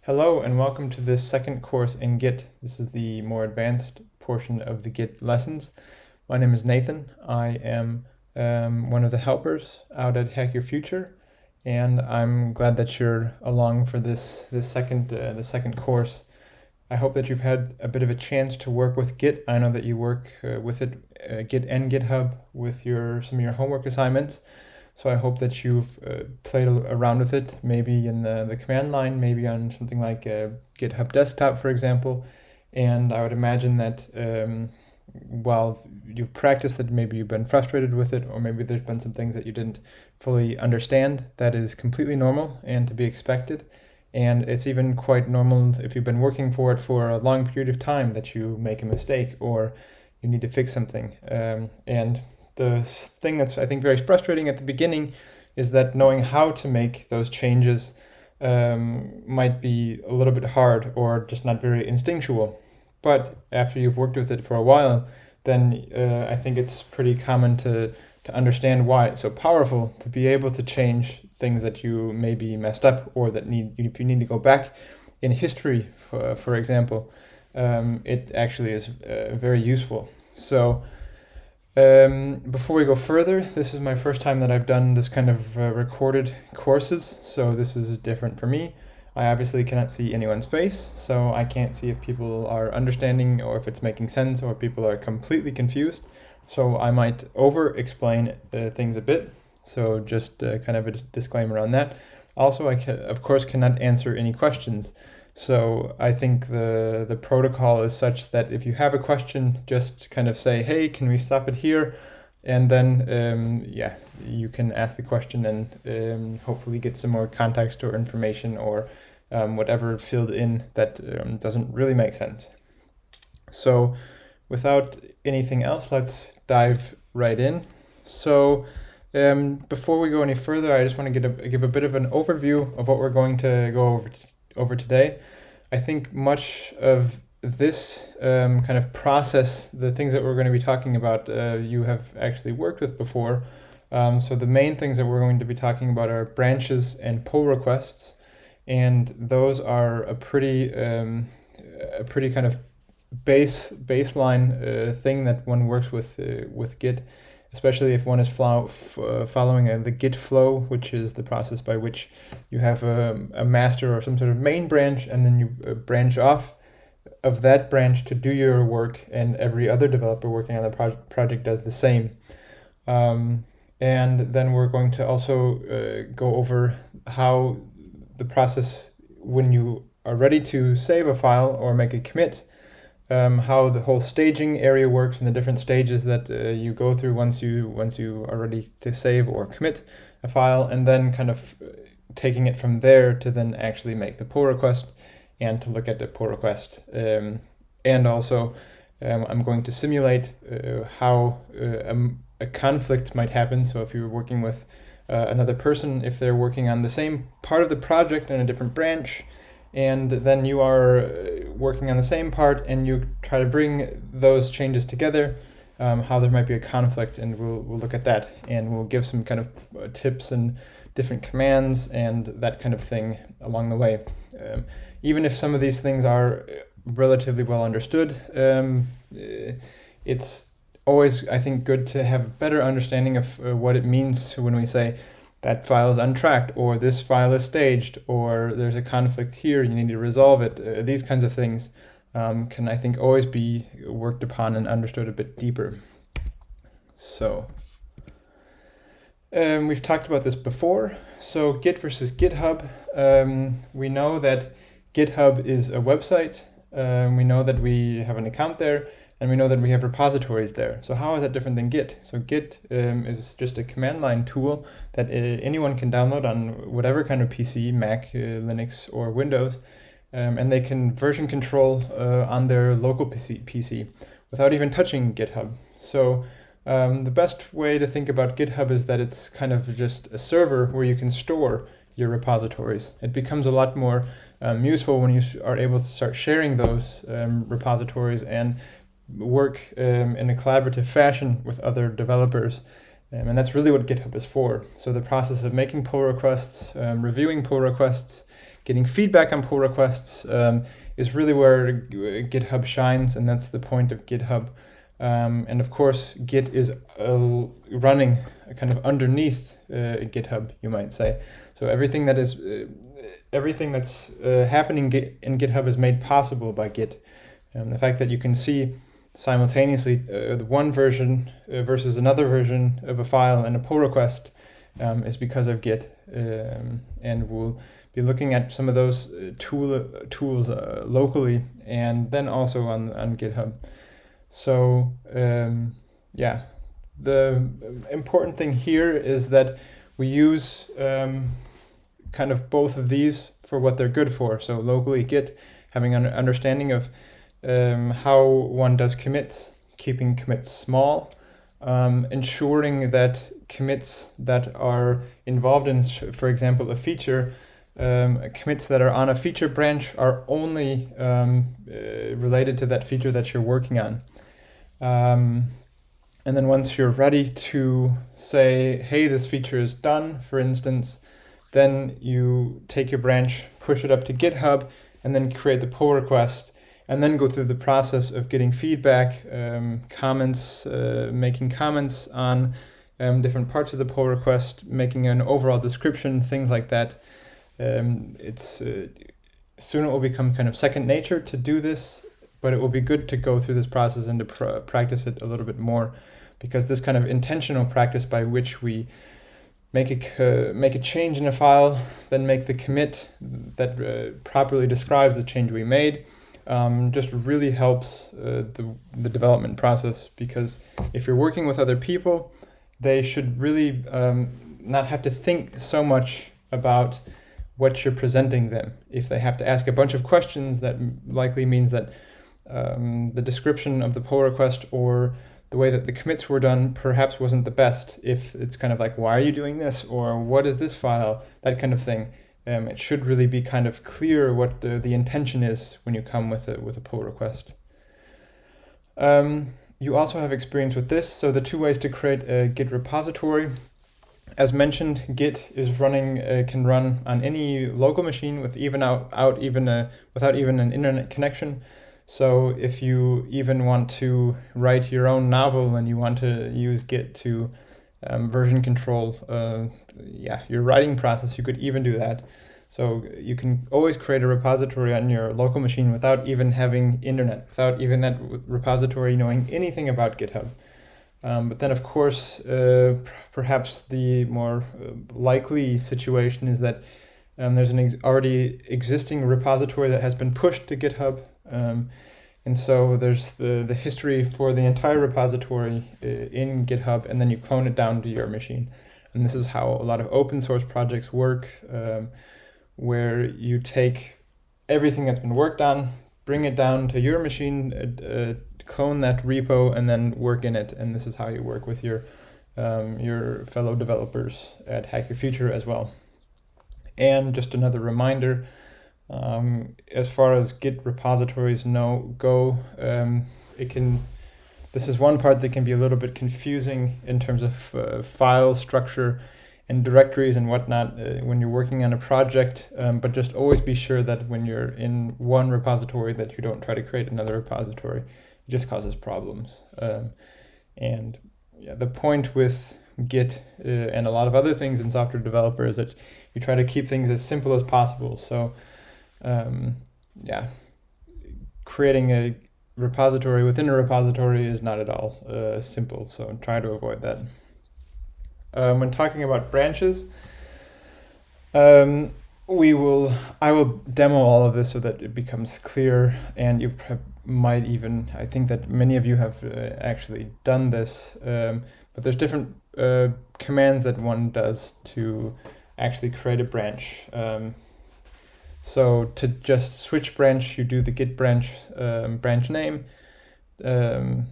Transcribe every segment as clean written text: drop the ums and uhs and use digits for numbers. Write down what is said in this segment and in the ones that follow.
Hello and welcome to this second course in Git. This is the more advanced portion of the Git lessons. My name is Nathan. I am one of the helpers out at Hack Your Future, and I'm glad that you're along for the second course. I hope that you've had a bit of a chance to work with Git. I know that you work with it, Git and GitHub with some of your homework assignments. So I hope that you've played around with it, maybe in the command line, maybe on something like GitHub Desktop, for example. And I would imagine that while you've practiced it, maybe you've been frustrated with it, or maybe there's been some things that you didn't fully understand. That is completely normal and to be expected. And it's even quite normal if you've been working for it for a long period of time that you make a mistake or you need to fix something. And the thing that's, I think, very frustrating at the beginning is that knowing how to make those changes might be a little bit hard or just not very instinctual. But after you've worked with it for a while, then I think it's pretty common to understand why it's so powerful to be able to change things that you maybe messed up or that if you need to go back in history, for example, it actually is very useful. So before we go further, this is my first time that I've done this kind of recorded courses, so this is different for me. I obviously cannot see anyone's face, so I can't see if people are understanding or if it's making sense or if people are completely confused. So I might over-explain things a bit, so just kind of a disclaimer on that. Also, of course, cannot answer any questions. So I think the protocol is such that if you have a question, just kind of say, hey, can we stop it here? And then, you can ask the question and hopefully get some more context or information or whatever filled in that doesn't really make sense. So without anything else, let's dive right in. So before we go any further, I just want to give a bit of an overview of what we're going to go over today. I think much of this kind of process, the things that we're going to be talking about, you have actually worked with before. So the main things that we're going to be talking about are branches and pull requests, and those are a pretty kind of baseline thing that one works with Git, especially if one is following the Git flow, which is the process by which you have a master or some sort of main branch, and then you branch off of that branch to do your work, and every other developer working on the project does the same. And then we're going to also go over how the process, when you are ready to save a file or make a commit, how the whole staging area works and the different stages that you go through once you are ready to save or commit a file, and then kind of taking it from there to then actually make the pull request and to look at the pull request. And also I'm going to simulate how a conflict might happen. So if you're working with another person, if they're working on the same part of the project in a different branch, and then you are working on the same part and you try to bring those changes together, how there might be a conflict, and we'll look at that, and we'll give some kind of tips and different commands and that kind of thing along the way. Even if some of these things are relatively well understood, it's always, I think, good to have a better understanding of what it means when we say that file is untracked, or this file is staged, or there's a conflict here, you need to resolve it. These kinds of things can, I think, always be worked upon and understood a bit deeper. So we've talked about this before. So Git versus GitHub. We know that GitHub is a website. We know that we have an account there, and we know that we have repositories there. So how is that different than Git? So Git is just a command line tool that anyone can download on whatever kind of PC, Mac, Linux, or Windows, and they can version control on their local PC without even touching GitHub. So the best way to think about GitHub is that it's kind of just a server where you can store your repositories. It becomes a lot more useful when you are able to start sharing those repositories and work in a collaborative fashion with other developers. And that's really what GitHub is for. So the process of making pull requests, reviewing pull requests, getting feedback on pull requests is really where GitHub shines, and that's the point of GitHub. And of course, Git is running kind of underneath GitHub, you might say. So everything that is everything that's happening in GitHub is made possible by Git. The fact that you can see simultaneously the one version versus another version of a file and a pull request is because of Git. And we'll be looking at some of those tools locally and then also on GitHub. So yeah, the important thing here is that we use kind of both of these for what they're good for. So locally Git, having an understanding of how one does commits, keeping commits small, ensuring that commits that are involved in, for example, a feature, commits that are on a feature branch are only related to that feature that you're working on. And then once you're ready to say, hey, this feature is done, for instance, then you take your branch, push it up to GitHub, and then create the pull request, and then go through the process of getting feedback, comments, making comments on different parts of the pull request, making an overall description, things like that. It's soon it will become kind of second nature to do this, but it will be good to go through this process and to practice it a little bit more, because this kind of intentional practice by which we make a change in a file, then make the commit that properly describes the change we made, just really helps the development process. Because if you're working with other people, they should really not have to think so much about what you're presenting them. If they have to ask a bunch of questions, that likely means that the description of the pull request or the way that the commits were done perhaps wasn't the best. If it's kind of like, why are you doing this? Or what is this file? That kind of thing. It should really be kind of clear what the intention is when you come with a pull request. You also have experience with this. So the two ways to create a Git repository. As mentioned, Git is can run on any local machine with without even an internet connection. So if you even want to write your own novel and you want to use Git to version control your writing process, you could even do that. So you can always create a repository on your local machine without even having internet, without even that repository knowing anything about GitHub. But then, of course, perhaps the more likely situation is that there's an already existing repository that has been pushed to GitHub. And so there's the history for the entire repository in GitHub, and then you clone it down to your machine. And this is how a lot of open source projects work, where you take everything that's been worked on, bring it down to your machine, clone that repo, and then work in it. And this is how you work with your fellow developers at Hack Your Future as well. And just another reminder, as far as Git repositories go, this is one part that can be a little bit confusing in terms of file structure and directories and whatnot when you're working on a project, but just always be sure that when you're in one repository that you don't try to create another repository. It just causes problems. And yeah, the point with Git and a lot of other things in software developer is that you try to keep things as simple as possible. So creating a repository within a repository is not at all simple. So try to avoid that. When talking about branches, I will demo all of this so that it becomes clear, and you might even, I think that many of you have actually done this, but there's different commands that one does to actually create a branch. So to just switch branch, you do the git branch name. To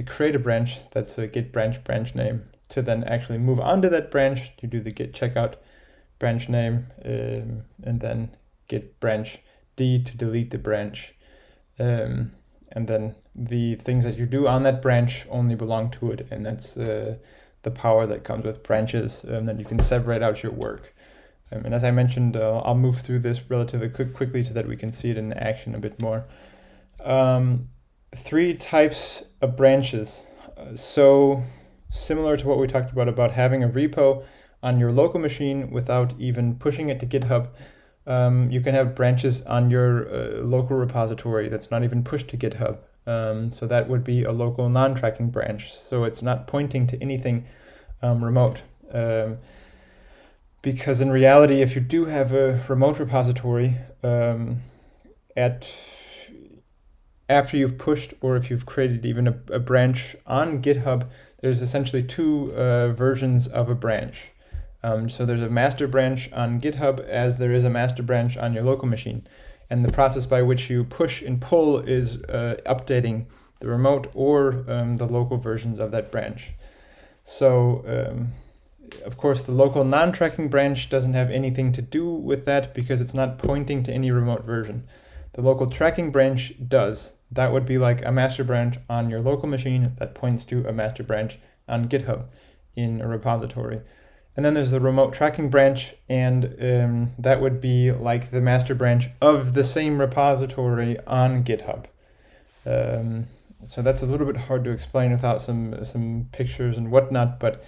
create a branch, that's a git branch name. To then actually move on to that branch, you do the git checkout branch name, and then git branch D to delete the branch. And then the things that you do on that branch only belong to it, and that's the power that comes with branches, and then you can separate out your work. And as I mentioned, I'll move through this relatively quickly so that we can see it in action a bit more. 3 types of branches. So similar to what we talked about having a repo on your local machine without even pushing it to GitHub, you can have branches on your local repository that's not even pushed to GitHub. So that would be a local non-tracking branch. So it's not pointing to anything remote. Because in reality, if you do have a remote repository after you've pushed, or if you've created even a branch on GitHub, there's essentially 2 versions of a branch. So there's a master branch on GitHub as there is a master branch on your local machine. And the process by which you push and pull is updating the remote or the local versions of that branch. So of course, the local non-tracking branch doesn't have anything to do with that because it's not pointing to any remote version. The local tracking branch does. That would be like a master branch on your local machine that points to a master branch on GitHub in a repository. And then there's the remote tracking branch, and that would be like the master branch of the same repository on GitHub. So that's a little bit hard to explain without some pictures and whatnot, but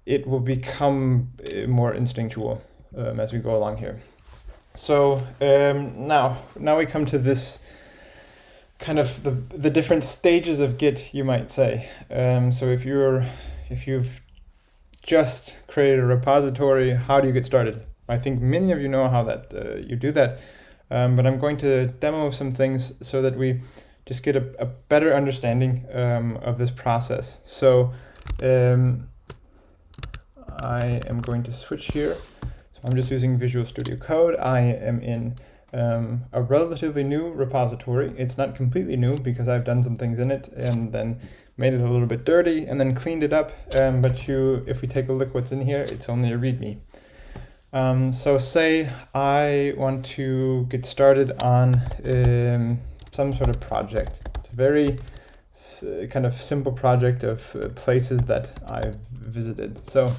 it will become more instinctual as we go along here. So now we come to this kind of the different stages of Git, you might say. So if you've just created a repository, how do you get started? I think many of you know how that you do that, but I'm going to demo some things so that we just get a better understanding of this process. So I am going to switch here. So I'm just using Visual Studio Code. I am in a relatively new repository. It's not completely new because I've done some things in it and then made it a little bit dirty and then cleaned it up. But if we take a look what's in here, it's only a README. So say I want to get started on some sort of project. It's a very kind of simple project of places that I've visited. So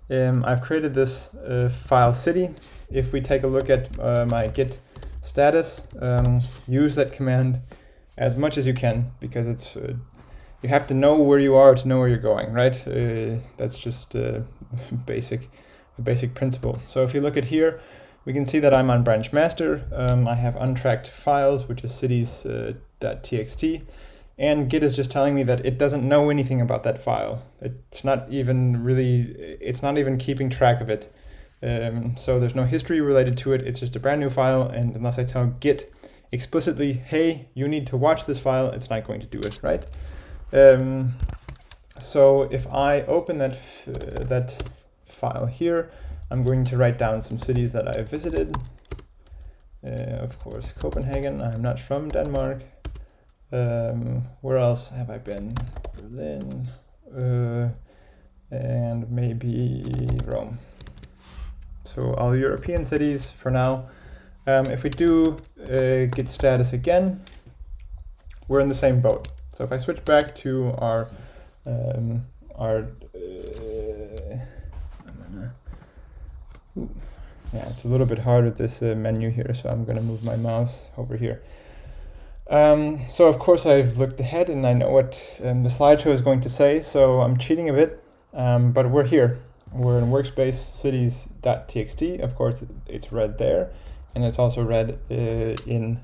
I've created this file city. If we take a look at my git status, use that command as much as you can, because it's you have to know where you are to know where you're going, right? That's just a basic principle. So if you look at here, we can see that I'm on branch master. I have untracked files, which is cities.txt. And Git is just telling me that it doesn't know anything about that file. It's not even keeping track of it. So there's no history related to it. It's just a brand new file. And unless I tell Git explicitly, hey, you need to watch this file, it's not going to do it, right? So if I open that file here, I'm going to write down some cities that I visited. Of course, Copenhagen. I'm not from Denmark. Where else have I been? Berlin, and maybe Rome. So all European cities for now. If we do git status again, we're in the same boat. So if I switch back to our yeah, it's a little bit hard with this menu here, so I'm going to move my mouse over here. So of course I've looked ahead and I know what the slideshow is going to say, so I'm cheating a bit, but we're here. We're in workspace cities.txt. Of course it's read there, and it's also read in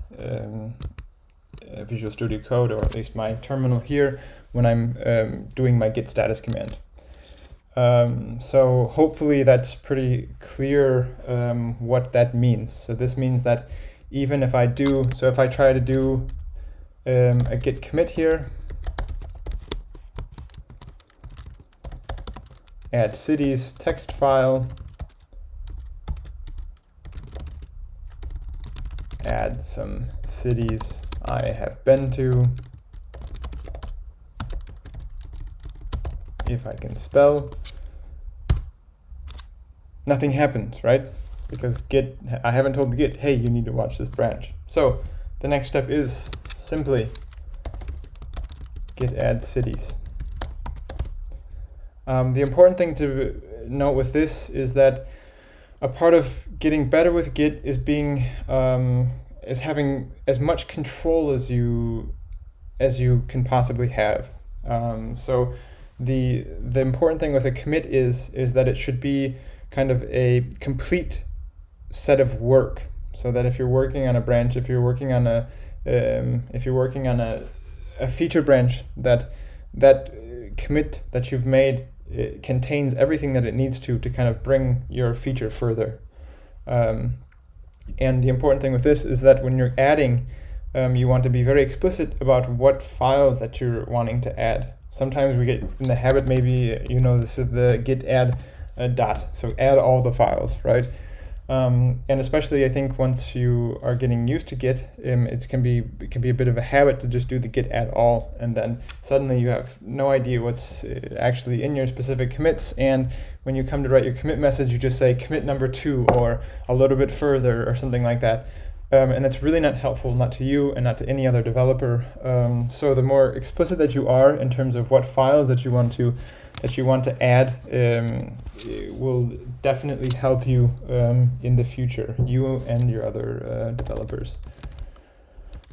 Visual Studio Code, or at least my terminal here, when I'm doing my git status command. So hopefully that's pretty clear what that means. So this means that even if I try to do a git commit here, add cities text file, add some cities I have been to, if I can spell, nothing happens, right? Because Git, I haven't told Git, hey, you need to watch this branch. So the next step is simply git add cities. The important thing to note with this is that a part of getting better with Git is being is having as much control as you can possibly have. So the important thing with a commit is that it should be kind of a complete set of work, so that if you're working on a branch, if you're working on a feature branch, that commit that you've made, it contains everything that it needs to kind of bring your feature further. And the important thing with this is that when you're adding, you want to be very explicit about what files that you're wanting to add. Sometimes we get in the habit, maybe this is the git add dot, so add all the files, right? And especially I think once you are getting used to Git, it can be a bit of a habit to just do the git add all, and then suddenly you have no idea what's actually in your specific commits. And when you come to write your commit message, you just say commit number 2 or a little bit further or something like that. And that's really not helpful, not to you and not to any other developer. So the more explicit that you are in terms of what files that you want to add, it will definitely help you in the future, you and your other developers.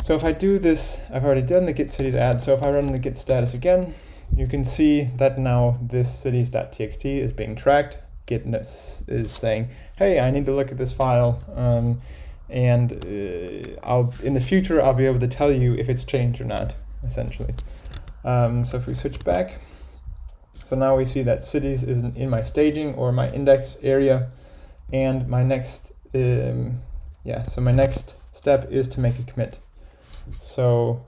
So if I do this, I've already done the git cities add, so if I run the git status again, you can see that now this cities.txt is being tracked. Git is saying, hey, I need to look at this file, and in the future I'll be able to tell you if it's changed or not, essentially. So if we switch back, so now we see that cities is in my staging or my index area, and my next so my next step is to make a commit. So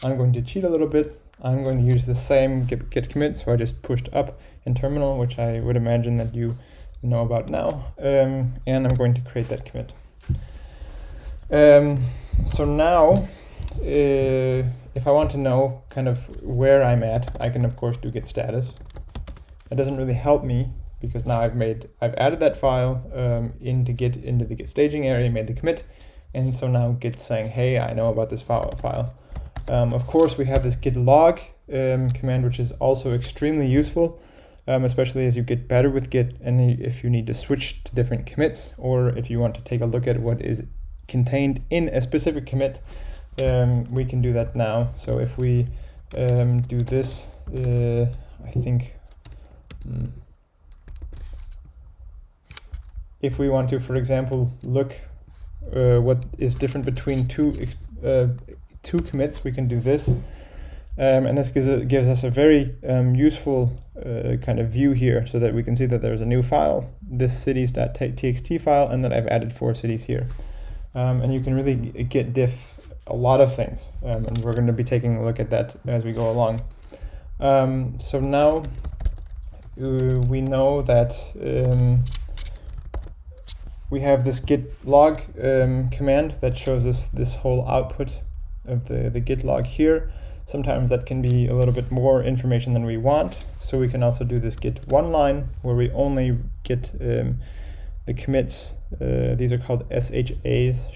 I'm going to cheat a little bit. I'm going to use the same git commit, so I just pushed up in terminal, which I would imagine that you know about now, and I'm going to create that commit. So now, if I want to know kind of where I'm at, I can of course do git status. That doesn't really help me because now I've added that file into the git staging area, made the commit, and so now Git's saying, hey, I know about this file. Of course, we have this git log command, which is also extremely useful, especially as you get better with Git, and if you need to switch to different commits, or if you want to take a look at what is contained in a specific commit. We can do that now. So if we do this, I think if we want to, for example, look what is different between two commits, we can do this. And this gives us a very useful kind of view here, so that we can see that there's a new file, this cities.txt file, and that I've added 4 cities here. And you can really git diff a lot of things, and we're going to be taking a look at that as we go along. So now we know that we have this git log command that shows us this whole output of the git log here. Sometimes that can be a little bit more information than we want, so we can also do this git one line where we only get the commits. These are called SHAs,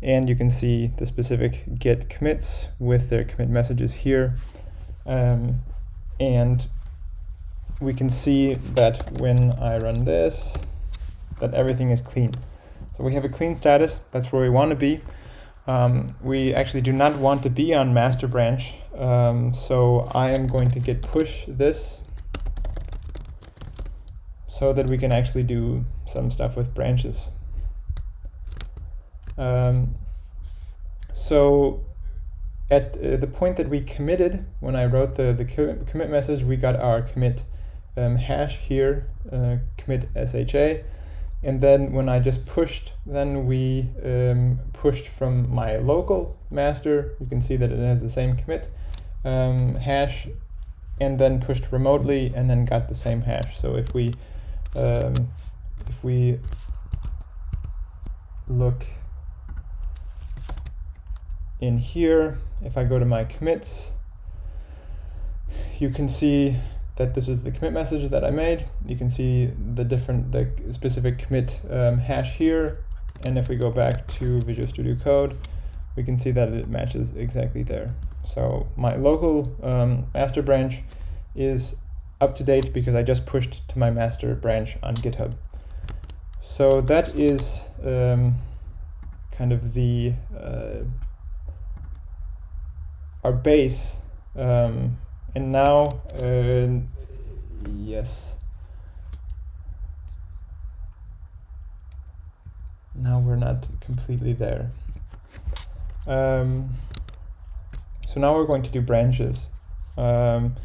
and you can see the specific git commits with their commit messages here, and we can see that when I run this, that everything is clean. So we have a clean status. That's where we want to be. We actually do not want to be on master branch, so I am going to git push this so that we can actually do some stuff with branches. So at the point that we committed, when I wrote the commit message, we got our commit hash here, commit SHA. And then when I just pushed, then we pushed from my local master. You can see that it has the same commit hash, and then pushed remotely, and then got the same hash. So if we look in here, if I go to my commits, you can see that this is the commit message that I made. You can see the specific commit hash here, and if we go back to Visual Studio Code, we can see that it matches exactly there. So my local master branch is up to date because I just pushed to my master branch on GitHub. So that is kind of the our base, and now yes, now we're not completely there. So now we're going to do branches, and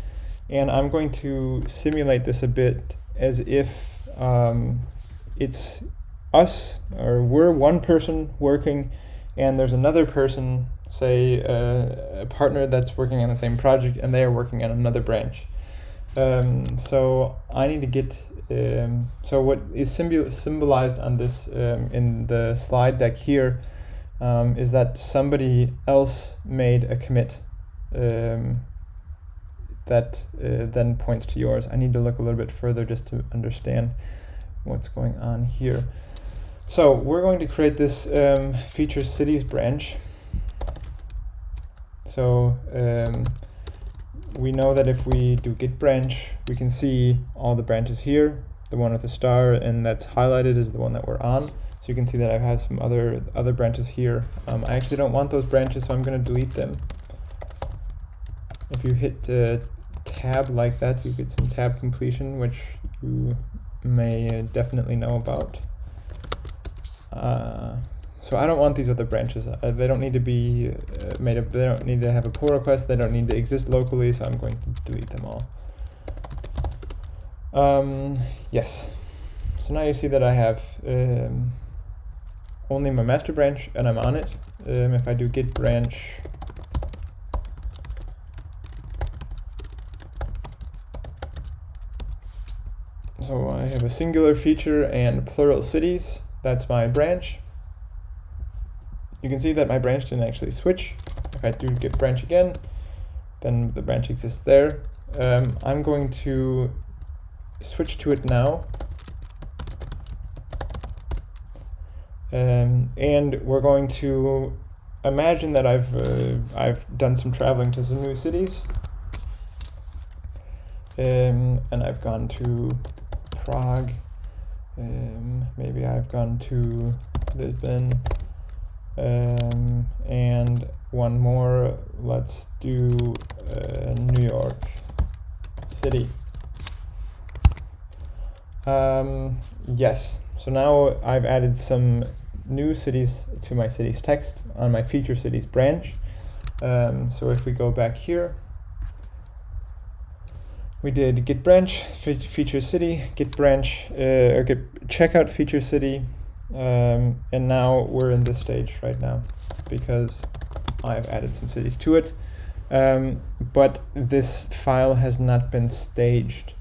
I'm going to simulate this a bit as if it's us, or we're one person working, and there's another person, say a partner that's working on the same project, and they are working on another branch. So I need to get, so what is symbolized on this in the slide deck here is that somebody else made a commit that then points to yours. I need to look a little bit further just to understand what's going on here. So we're going to create this feature cities branch. So we know that if we do git branch, we can see all the branches here. The one with the star and that's highlighted is the one that we're on. So you can see that I have some other branches here. I actually don't want those branches, so I'm going to delete them. If you hit tab like that, you get some tab completion, which you may definitely know about. So I don't want these other branches. They don't need to be made up. They don't need to have a pull request. They don't need to exist locally. So I'm going to delete them all. Yes. So now you see that I have only my master branch, and I'm on it. If I do git branch, so I have a singular feature and plural cities. That's my branch. You can see that my branch didn't actually switch. If I do git branch again, then the branch exists there. I'm going to switch to it now. And we're going to imagine that I've done some traveling to some new cities. And I've gone to Prague. Maybe I've gone to Lisbon. And one more, let's do New York City. Yes, so now I've added some new cities to my cities text on my feature cities branch. So if we go back here, we did git branch, feature city, git branch, or git checkout feature city. And now we're in this stage right now because I've added some cities to it, but this file has not been staged.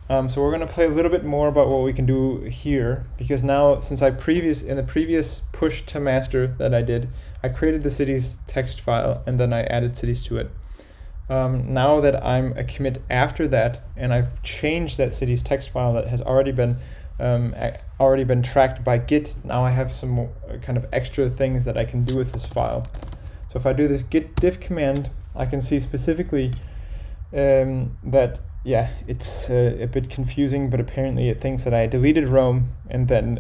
So we're going to play a little bit more about what we can do here, because now, since in the previous push to master that I did, I created the cities text file and then I added cities to it. Now that I'm a commit after that and I've changed that cities text file that has already been tracked by Git, now I have some more, kind of extra things that I can do with this file. So if I do this git diff command, I can see specifically that, yeah, it's a bit confusing, but apparently it thinks that I deleted Rome and then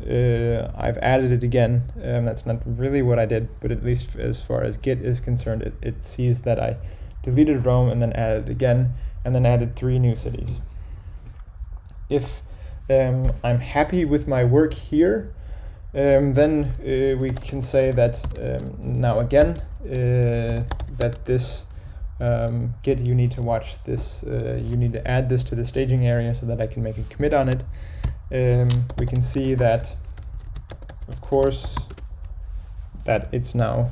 I've added it again. That's not really what I did, but at least as far as Git is concerned, it sees that I deleted Rome and then added it again, and then added 3 new cities. If I'm happy with my work here, then we can say that now again that this Git, you need to watch this, you need to add this to the staging area so that I can make a commit on it. We can see that, of course, that it's now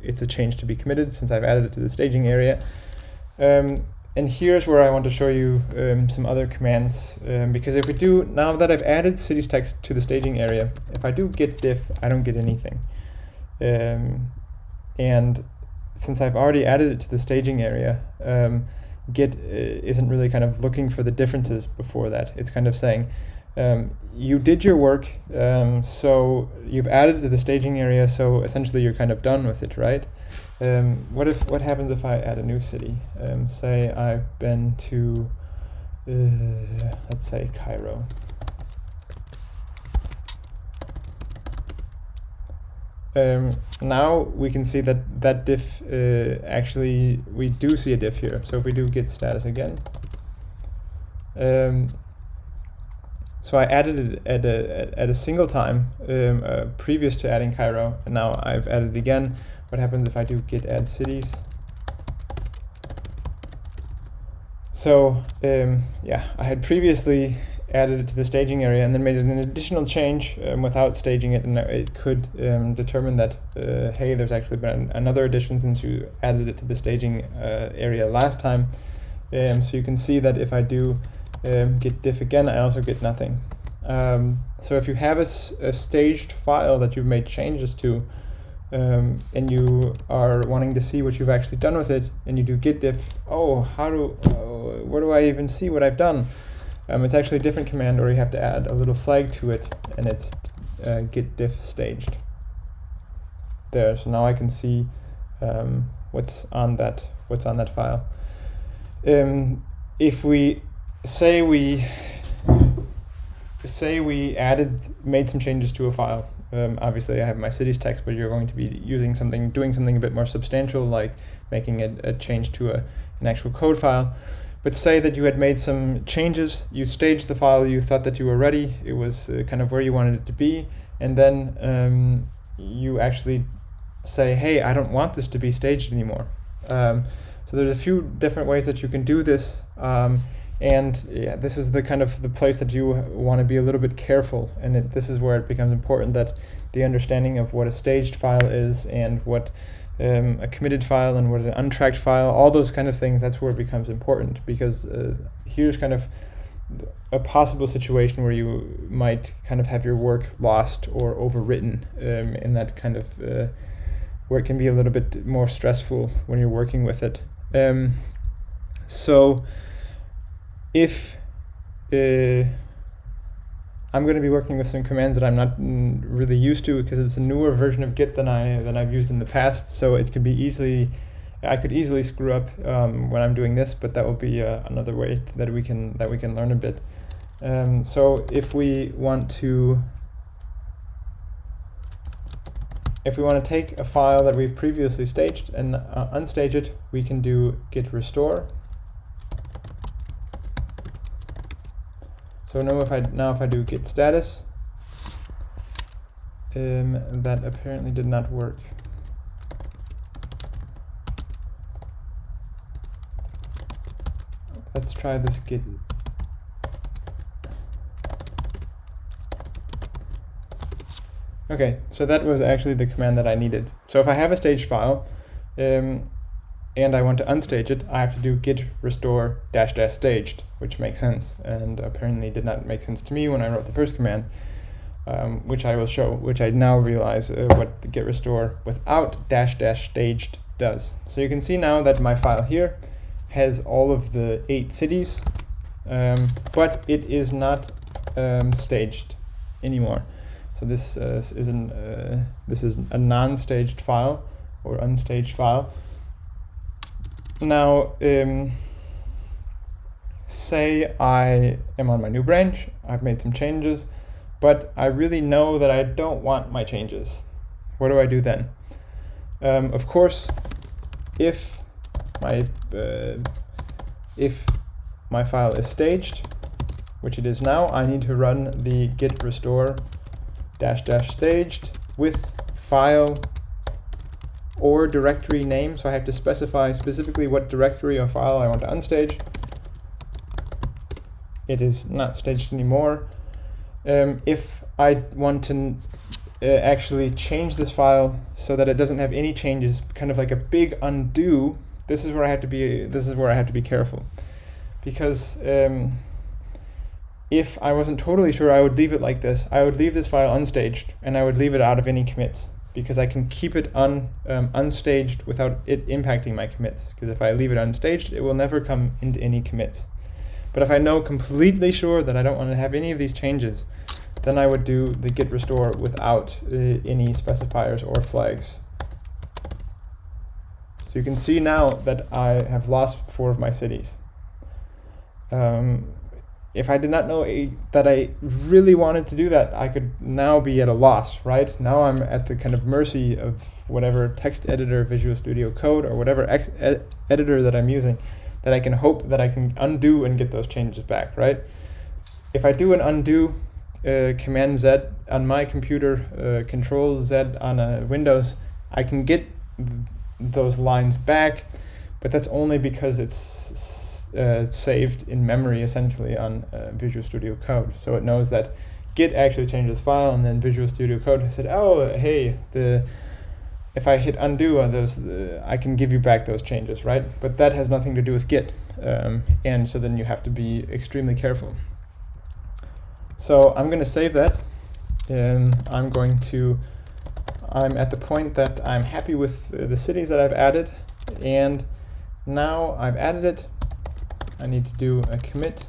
it's a change to be committed since I've added it to the staging area. And here's where I want to show you some other commands, because if we do, now that I've added cities text to the staging area, if I do git diff, I don't get anything. And since I've already added it to the staging area, Git isn't really kind of looking for the differences before that. It's kind of saying, you did your work, so you've added it to the staging area, so essentially you're kind of done with it, right? What happens if I add a new city? Say I've been to let's say Cairo. Now we can see that diff, actually we do see a diff here. So if we do git status again, so I added it at a single time previous to adding Cairo, and now I've added it again. What happens if I do git add cities? So yeah, I had previously added it to the staging area and then made an additional change without staging it, and it could determine that hey, there's actually been another addition since you added it to the staging area last time. So you can see that if I do git diff again, I also get nothing. So if you have a staged file that you've made changes to, and you are wanting to see what you've actually done with it, and you do git diff, where do I even see what I've done? It's actually a different command, or you have to add a little flag to it, and it's git diff staged. There, so now I can see what's on that file. If we say we made some changes to a file, obviously I have my cities text, but you're going to be doing something a bit more substantial, like making a change to an actual code file. But say that you had made some changes, you staged the file, you thought that you were ready, it was kind of where you wanted it to be, and then you actually say, hey, I don't want this to be staged anymore. So there's a few different ways that you can do this, and yeah, this is the kind of the place that you want to be a little bit careful, and this is where it becomes important that the understanding of what a staged file is and what a committed file and what an untracked file, all those kind of things, that's where it becomes important, because here's kind of a possible situation where you might kind of have your work lost or overwritten, in that kind of where it can be a little bit more stressful when you're working with it. So if I'm going to be working with some commands that I'm not really used to, because it's a newer version of Git than I've used in the past. So it could be I could easily screw up when I'm doing this, but that will be another way that we can learn a bit. So if we want to take a file that we've previously staged and unstage it, we can do git restore. So now if I do git status, that apparently did not work. Let's try this git. Okay, so that was actually the command that I needed. So if I have a staged file, and I want to unstage it, I have to do git restore -- staged, which makes sense, and apparently did not make sense to me when I wrote the first command, which I will show, which I now realize what the git restore without -- staged does. So you can see now that my file here has all of the 8 cities, but it is not staged anymore. So this is a non-staged file or unstaged file. Now, say I am on my new branch, I've made some changes, but I really know that I don't want my changes. What do I do then? Of course, if my file is staged, which it is now, I need to run the git restore -- staged with file or directory name. So I have to specify specifically what directory or file I want to unstage. It is not staged anymore. If I want to actually change this file so that it doesn't have any changes, kind of like a big undo, this is where I have to be careful, because if I wasn't totally sure, I would leave it like this. I would leave this file unstaged, and I would leave it out of any commits, because I can keep it unstaged without it impacting my commits. Because if I leave it unstaged, it will never come into any commits. But if I know completely sure that I don't want to have any of these changes, then I would do the git restore without any specifiers or flags. So you can see now that I have lost 4 of my cities. if I did not know that I really wanted to do that, I could now be at a loss, right? Now I'm at the kind of mercy of whatever text editor, Visual Studio Code, or whatever editor that I'm using, that I can hope that I can undo and get those changes back, right? If I do an undo, Command Z on my computer, Control Z on a Windows, I can get those lines back, but that's only because it's saved in memory essentially on Visual Studio Code. So it knows that Git actually changed this file, and then Visual Studio Code said, oh, hey, if I hit undo on those, I can give you back those changes, right? But that has nothing to do with Git, and so then you have to be extremely careful. So I'm going to save that, and I'm at the point that I'm happy with the cities that I've added, and now I've added it. I need to do a commit.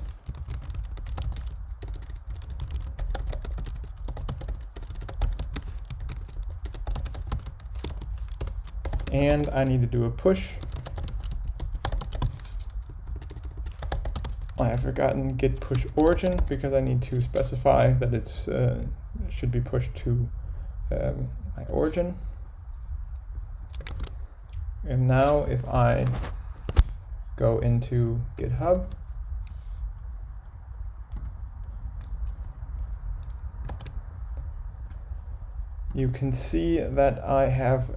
And I need to do a push. I have forgotten git push origin because I need to specify that it should be pushed to my origin. And now if I go into GitHub, you can see that I have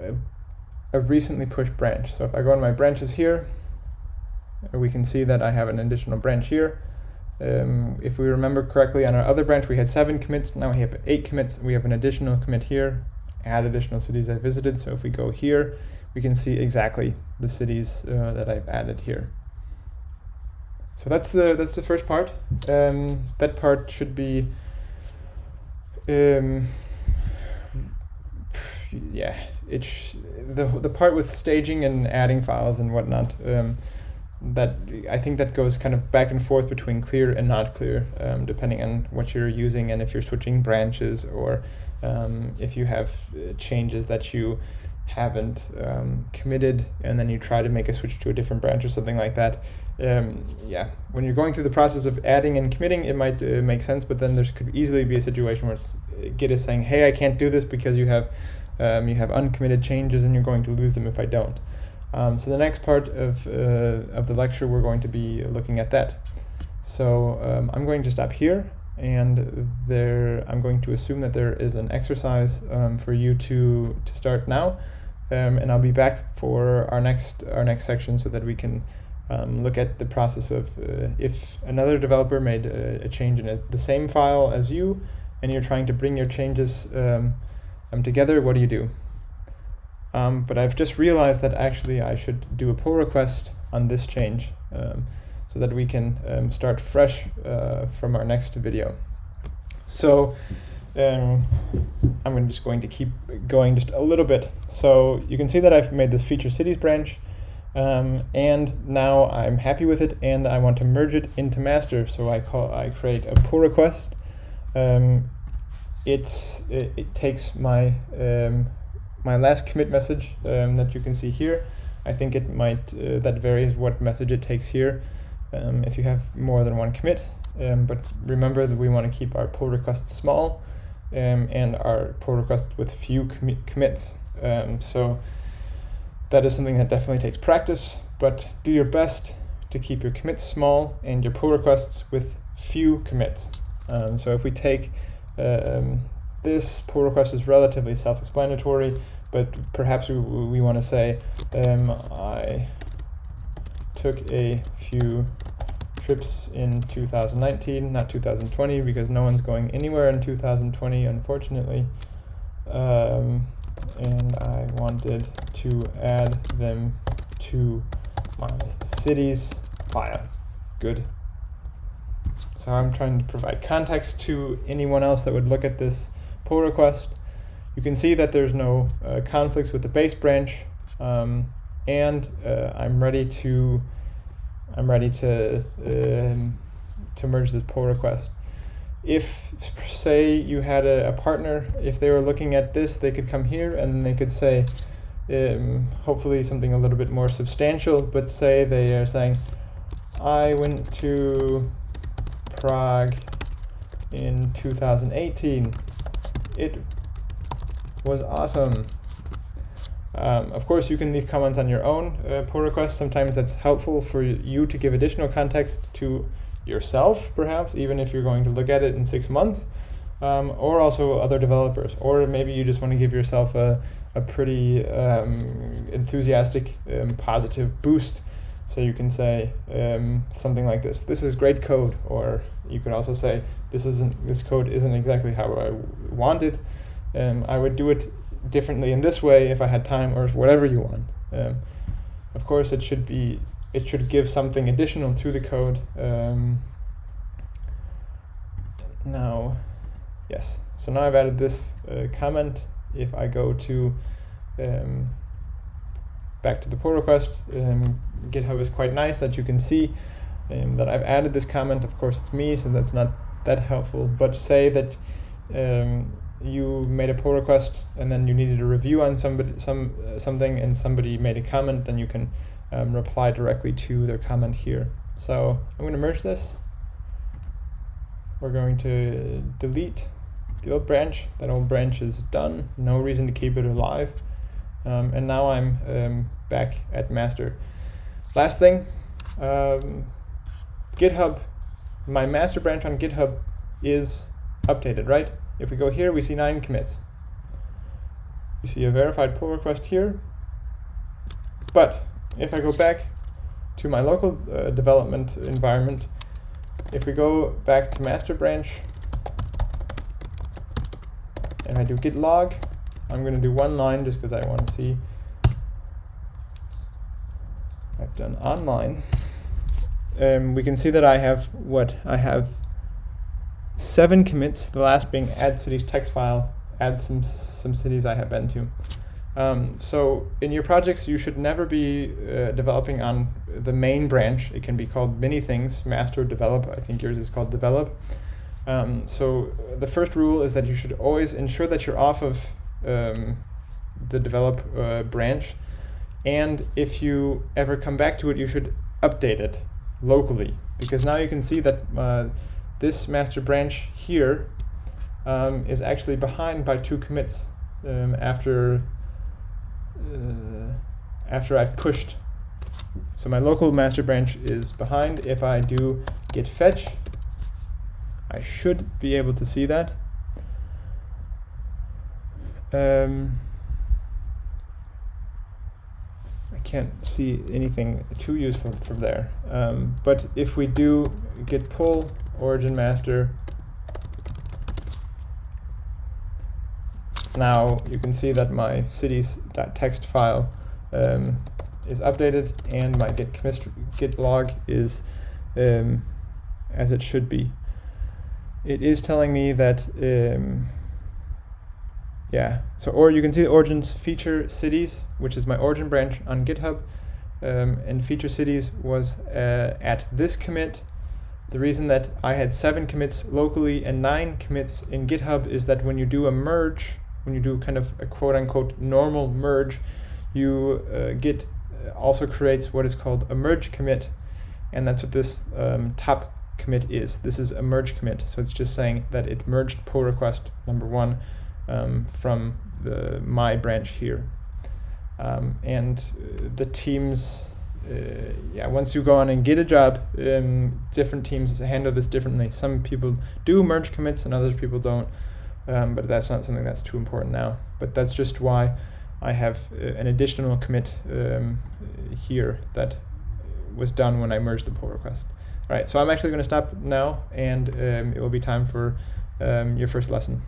a recently pushed branch. So if I go in my branches here, we can see that I have an additional branch here. If we remember correctly, on our other branch we had 7 commits, now we have 8 commits. We have an additional commit here, add additional cities I visited. So if we go here, we can see exactly the cities that I've added here. So that's the first part. That part should be, the part with staging and adding files and whatnot. That I think that goes kind of back and forth between clear and not clear, depending on what you're using and if you're switching branches, or if you have changes that you haven't committed and then you try to make a switch to a different branch or something like that. When you're going through the process of adding and committing, it might make sense, but then there could easily be a situation where Git is saying, hey, I can't do this because you have uncommitted changes and you're going to lose them if I don't. So the next part of the lecture, we're going to be looking at that. So I'm going to stop here, and I'm going to assume that there is an exercise for you to start now, and I'll be back for our next section so that we can look at the process of if another developer made a change in the same file as you, and you're trying to bring your changes together. What do you do? But I've just realized that actually I should do a pull request on this change so that we can start fresh from our next video. So I'm just going to keep going just a little bit. So you can see that I've made this feature cities branch, and now I'm happy with it, and I want to merge it into master. So I create a pull request. It takes my my last commit message that you can see here. I think it might that varies what message it takes here if you have more than one commit. But remember that we want to keep our pull requests small and our pull requests with few commits. So that is something that definitely takes practice, but do your best to keep your commits small and your pull requests with few commits. So if we take this pull request is relatively self-explanatory, but perhaps we want to say I took a few trips in 2019, not 2020, because no one's going anywhere in 2020, unfortunately. And I wanted to add them to my cities file. Good. So I'm trying to provide context to anyone else that would look at this pull request. You can see that there's no conflicts with the base branch, and I'm ready to merge this pull request. If, say, you had a partner, if they were looking at this, they could come here and they could say, hopefully something a little bit more substantial, but say they are saying, I went to Prague in 2018. It was awesome. Of course, you can leave comments on your own pull requests. Sometimes that's helpful for you to give additional context to yourself, perhaps, even if you're going to look at it in 6 months, or also other developers. Or maybe you just want to give yourself a pretty enthusiastic, positive boost. So you can say something like this: "This is great code," or you could also say, "This code isn't exactly how I want it. I would do it differently in this way if I had time," or whatever you want. Of course, it should give something additional to the code. Now, yes. So now I've added this comment. If I go to back to the pull request, GitHub is quite nice that you can see that I've added this comment. Of course, it's me, so that's not that helpful. But say that you made a pull request and then you needed a review on something, and somebody made a comment, then you can reply directly to their comment here. So I'm going to merge this. We're going to delete the old branch. That old branch is done. No reason to keep it alive. And now I'm back at master. Last thing, GitHub, my master branch on GitHub is updated, right? If we go here, we see 9 commits. We see a verified pull request here. But if I go back to my local development environment, if we go back to master branch, and I do git log, I'm going to do 1 line just because I want to see. I've done online. We can see that I have I have 7 commits, the last being add cities text file, add some cities I have been to. So in your projects, you should never be developing on the main branch. It can be called many things, master, develop. I think yours is called develop. So the first rule is that you should always ensure that you're off of the develop branch. And if you ever come back to it, you should update it locally. Because now you can see that this master branch here is actually behind by 2 commits after I've pushed. So my local master branch is behind. If I do git fetch, I should be able to see that. I can't see anything too useful from there. But if we do git pull origin master, now you can see that my cities.txt file is updated, and my git log is as it should be. It is telling me that or you can see the origins feature cities, which is my origin branch on GitHub, and feature cities was at this commit. The reason that I had 7 commits locally and 9 commits in GitHub is that when you do a merge, when you do kind of a quote-unquote normal merge, you Git also creates what is called a merge commit, and that's what this top commit is. This is a merge commit, so it's just saying that it merged pull request number 1 from my branch here. And the teams, once you go on and get a job, different teams handle this differently. Some people do merge commits and other people don't, but that's not something that's too important now. But that's just why I have an additional commit here that was done when I merged the pull request. All right, so I'm actually going to stop now, and it will be time for your first lesson.